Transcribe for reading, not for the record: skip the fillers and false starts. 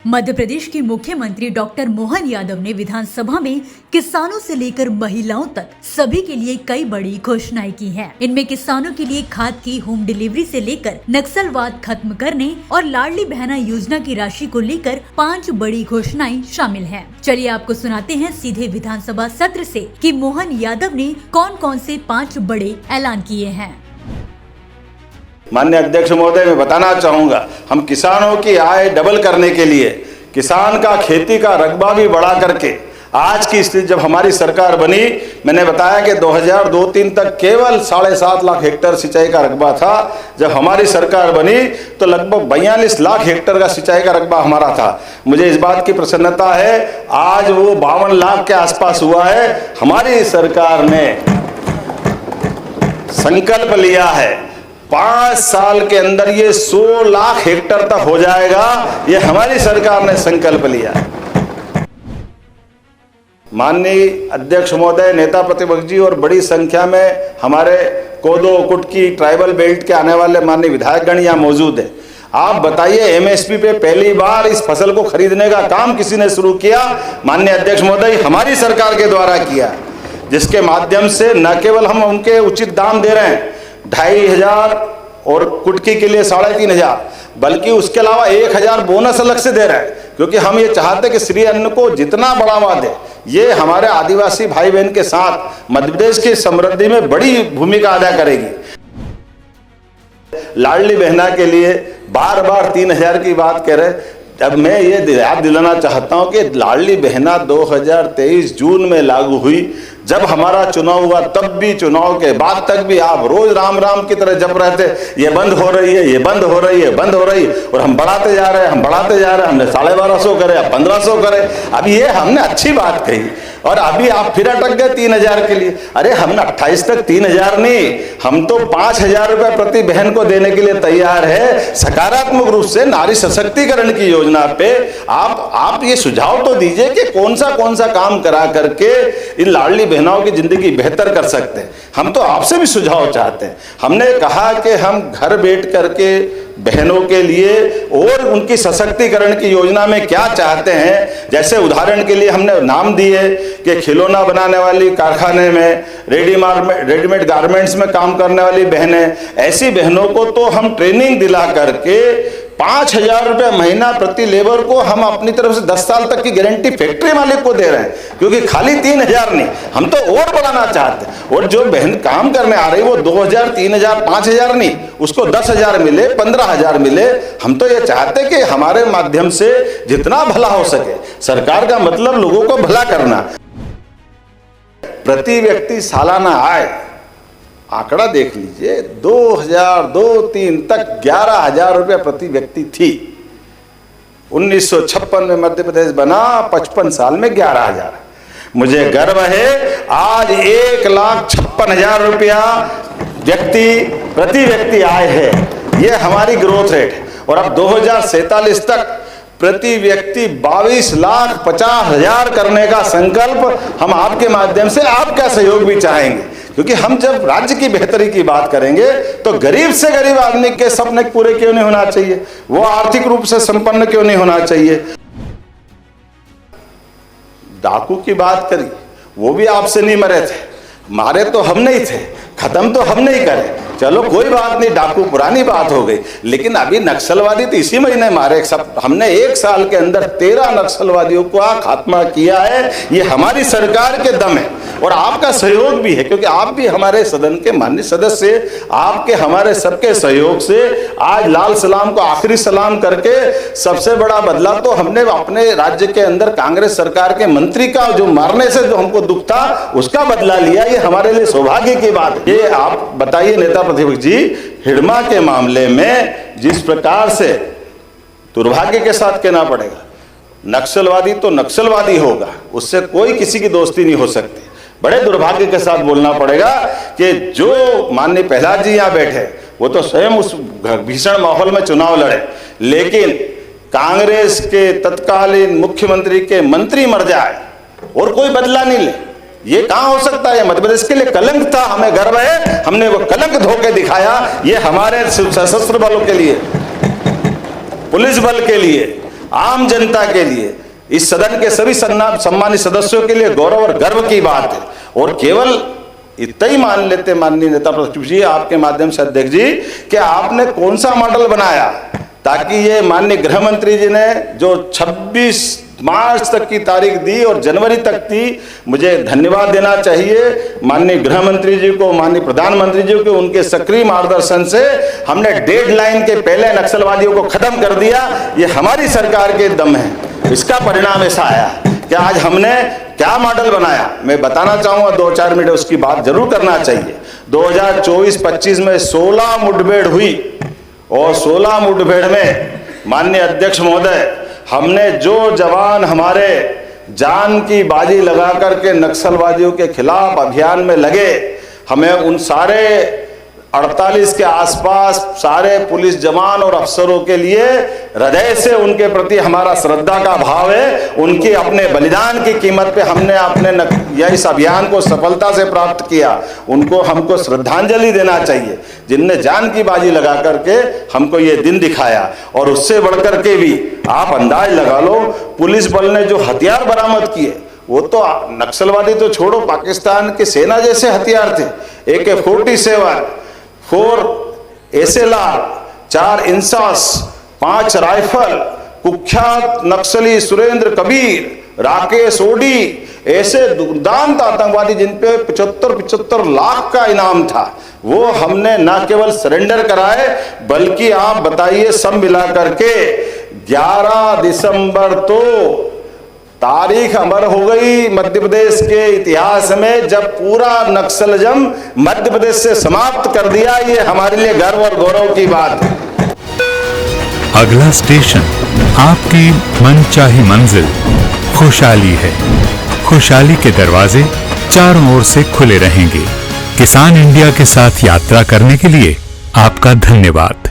मध्य प्रदेश के मुख्यमंत्री डॉक्टर मोहन यादव ने विधानसभा में किसानों से लेकर महिलाओं तक सभी के लिए कई बड़ी घोषणाएं की हैं। इनमें किसानों के लिए खाद की होम डिलीवरी से लेकर नक्सलवाद खत्म करने और लाडली बहना योजना की राशि को लेकर 5 बड़ी घोषणाएं शामिल हैं। चलिए आपको सुनाते हैं सीधे विधानसभा सत्र से कि मोहन यादव ने कौन कौन से 5 बड़े ऐलान किए हैं। माननीय अध्यक्ष महोदय, मैं बताना चाहूँगा, हम किसानों की आय डबल करने के लिए किसान का खेती का रकबा भी बढ़ा करके आज की स्थिति जब हमारी सरकार बनी, मैंने बताया कि 2002-03 तक केवल 7.5 लाख हेक्टेयर सिंचाई का रकबा था। जब हमारी सरकार बनी तो लगभग 42 लाख हेक्टेयर का सिंचाई का रकबा हमारा था। मुझे इस बात की प्रसन्नता है, आज वो 52 लाख के आसपास हुआ है। हमारी सरकार ने संकल्प लिया है 5 साल के अंदर ये 100 लाख हेक्टेयर तक हो जाएगा। ये हमारी सरकार ने संकल्प लिया। माननीय अध्यक्ष महोदय, नेता प्रतिपक्ष जी और बड़ी संख्या में हमारे कोदो कुटकी ट्राइबल बेल्ट के आने वाले माननीय विधायकगण यहाँ मौजूद है। आप बताइए, एमएसपी पे पहली बार इस फसल को खरीदने का काम किसी ने शुरू किया? माननीय अध्यक्ष महोदय, हमारी सरकार के द्वारा किया, जिसके माध्यम से न केवल हम उनके उचित दाम दे रहे हैं 2,500 और कुटकी के लिए 3,500, बल्कि उसके अलावा 1,000 बोनस अलग से दे रहे हैं, क्योंकि हम ये चाहते हैं कि श्री अन्न को जितना बढ़ावा दे, ये हमारे आदिवासी भाई बहन के साथ मध्य प्रदेश की समृद्धि में बड़ी भूमिका अदा करेगी। लाडली बहना के लिए बार बार 3,000 की बात कह रहे। अब मैं ये याद दिलाना चाहता हूं कि लाडली बहना 2023 जून में लागू हुई। जब हमारा चुनाव हुआ तब भी, चुनाव के बाद तक भी आप रोज राम राम की तरह जप रहे थे, ये बंद हो रही है, ये बंद हो रही है, बंद हो रही है, और हम बढ़ाते जा रहे हैं, हम बढ़ाते जा रहे हैं। हमने 1250 करे, अब 1500 करे। अब ये हमने अच्छी बात कही और अभी आप फिर अटक गए 3,000 के लिए। अरे हमने 28 तक 3,000 नहीं, हम तो 5,000 रुपए प्रति बहन को देने के लिए तैयार है। सकारात्मक रूप से नारी सशक्तिकरण की योजना पे आप ये सुझाव तो दीजिए कि कौन सा काम करा करके इन लाडली बहनों की जिंदगी बेहतर कर सकते हैं। हम तो आपसे भी सुझाव चाहते हैं। हमने कहा कि हम घर बैठ करके बहनों के लिए और उनकी सशक्तिकरण की योजना में क्या चाहते हैं। जैसे उदाहरण के लिए हमने नाम दिए कि खिलौना बनाने वाली कारखाने में, रेडीमेड गारमेंट्स में काम करने वाली बहनें, ऐसी बहनों को तो हम ट्रेनिंग दिला करके 5,000 रुपये महीना प्रति लेबर को हम अपनी तरफ से 10 साल तक की गारंटी फैक्ट्री मालिक को दे रहे हैं, क्योंकि खाली 3,000 नहीं, हम तो और बढ़ाना चाहते हैं। और जो बहन काम करने आ रही वो 2,000, 3,000, 5,000 नहीं, उसको 10,000 मिले, 15,000 मिले। हम तो ये चाहते कि हमारे माध्यम से जितना भला हो सके, सरकार का मतलब लोगों को भला करना। प्रति व्यक्ति सालाना आय आंकड़ा देख लीजिए, 2002-03 तक 11,000 रुपये प्रति व्यक्ति थी। 1956 में मध्य प्रदेश बना, 55 साल में 11,000। मुझे गर्व है आज 1,56,000 रुपया प्रति व्यक्ति आय है। ये हमारी ग्रोथ रेट है। और अब 2047 तक प्रति व्यक्ति 22,50,000 करने का संकल्प हम आपके माध्यम से, आपका सहयोग भी चाहेंगे, क्योंकि हम जब राज्य की बेहतरी की बात करेंगे तो गरीब से गरीब आदमी के सपने पूरे क्यों नहीं होना चाहिए, वो आर्थिक रूप से संपन्न क्यों नहीं होना चाहिए। डाकू की बात करी, वो भी आपसे नहीं मरे थे, मारे तो हम नहीं थे, खत्म तो हम नहीं करे। चलो कोई बात नहीं, डाकू पुरानी बात हो गई, लेकिन अभी नक्सलवादी तो इसी महीने मारे। सब हमने 1 साल के अंदर 13 नक्सलवादियों का खात्मा किया है। ये हमारी सरकार के दम है और आपका सहयोग भी है, क्योंकि आप भी हमारे सदन के माननीय सदस्य, आपके हमारे सबके सहयोग से आज लाल सलाम को आखिरी सलाम करके सबसे बड़ा बदला तो हमने अपने राज्य के अंदर कांग्रेस सरकार के मंत्री का जो मारने से जो हमको दुख था उसका बदला लिया। ये हमारे लिए सौभाग्य की बात है। ये आप बताइए नेता प्रतिपक्ष जी, हिडमा के मामले में जिस प्रकार से, दुर्भाग्य के साथ कहना पड़ेगा, नक्सलवादी तो नक्सलवादी होगा, उससे कोई किसी की दोस्ती नहीं हो सकती। बड़े दुर्भाग्य के साथ बोलना पड़ेगा कि जो माननीय प्रहलाद जी यहाँ बैठे, वो तो स्वयं उस भीषण माहौल में चुनाव लड़े, लेकिन कांग्रेस के तत्कालीन मुख्यमंत्री के मंत्री मर जाए और कोई बदला नहीं ले, ये कहां हो सकता है। मध्य प्रदेश के लिए कलंक था, हमें गर्व है, हमने वो कलंक धोके दिखाया। ये हमारे सशस्त्र बलों के लिए, पुलिस बल के लिए, आम जनता के लिए, इस सदन के सभी सम्मानित सदस्यों के लिए गौरव और गर्व की बात है। और केवल इतना ही मान लेते माननीय नेता प्रतिपक्ष जी, आपके माध्यम से अध्यक्ष जी, कि आपने कौन सा मॉडल बनाया ताकि ये माननीय गृह मंत्री जी ने जो 26 मार्च तक की तारीख दी और जनवरी तक थी, मुझे धन्यवाद देना चाहिए माननीय गृह मंत्री जी को, माननीय प्रधानमंत्री जी को। उनके सक्रिय मार्गदर्शन से हमने डेडलाइन के पहले नक्सलवादियों को खत्म कर दिया। ये हमारी सरकार के दम है, इसका परिणाम ऐसा आया कि आज हमने क्या मॉडल बनाया, मैं बताना चाहूंगा। 2-4 मिनट उसकी बात जरूर करना चाहिए। 2024-25 में 16 मुठभेड़ हुई और 16 मुठभेड़ में माननीय अध्यक्ष महोदय, हमने जो जवान हमारे जान की बाजी लगा करके नक्सलवादियों के खिलाफ अभियान में लगे, हमें उन सारे 48 के आसपास सारे पुलिस जवान और अफसरों के लिए हृदय से उनके प्रति हमारा श्रद्धा का भाव है। उनके अपने बलिदान की कीमत पे हमने अपने इस अभियान को सफलता से प्राप्त किया। उनको हमको श्रद्धांजलि देना चाहिए, जिनने जान की बाजी लगा करके हमको ये दिन दिखाया। और उससे बढ़कर के भी आप अंदाज लगा लो, पुलिस बल ने जो हथियार बरामद किए, वो तो नक्सलवादी तो छोड़ो, पाकिस्तान की सेना जैसे हथियार थे। AK-47, 4 SLR, 4 इंसास, 5 राइफल, कुख्यात नक्सली सुरेंद्र कबीर, राकेश ओडी, ऐसे दुर्दांत आतंकवादी जिन पे 75 लाख का इनाम था, वो हमने न केवल सरेंडर कराए, बल्कि आप बताइए सब मिला करके 11 दिसंबर तो तारीख अमर हो गई मध्य प्रदेश के इतिहास में, जब पूरा नक्सलिज्म मध्य प्रदेश से समाप्त कर दिया। ये हमारे लिए गर्व और गौरव की बात है। अगला स्टेशन आपकी मनचाही मंजिल खुशहाली है। खुशहाली के दरवाजे चारों ओर से खुले रहेंगे। किसान इंडिया के साथ यात्रा करने के लिए आपका धन्यवाद।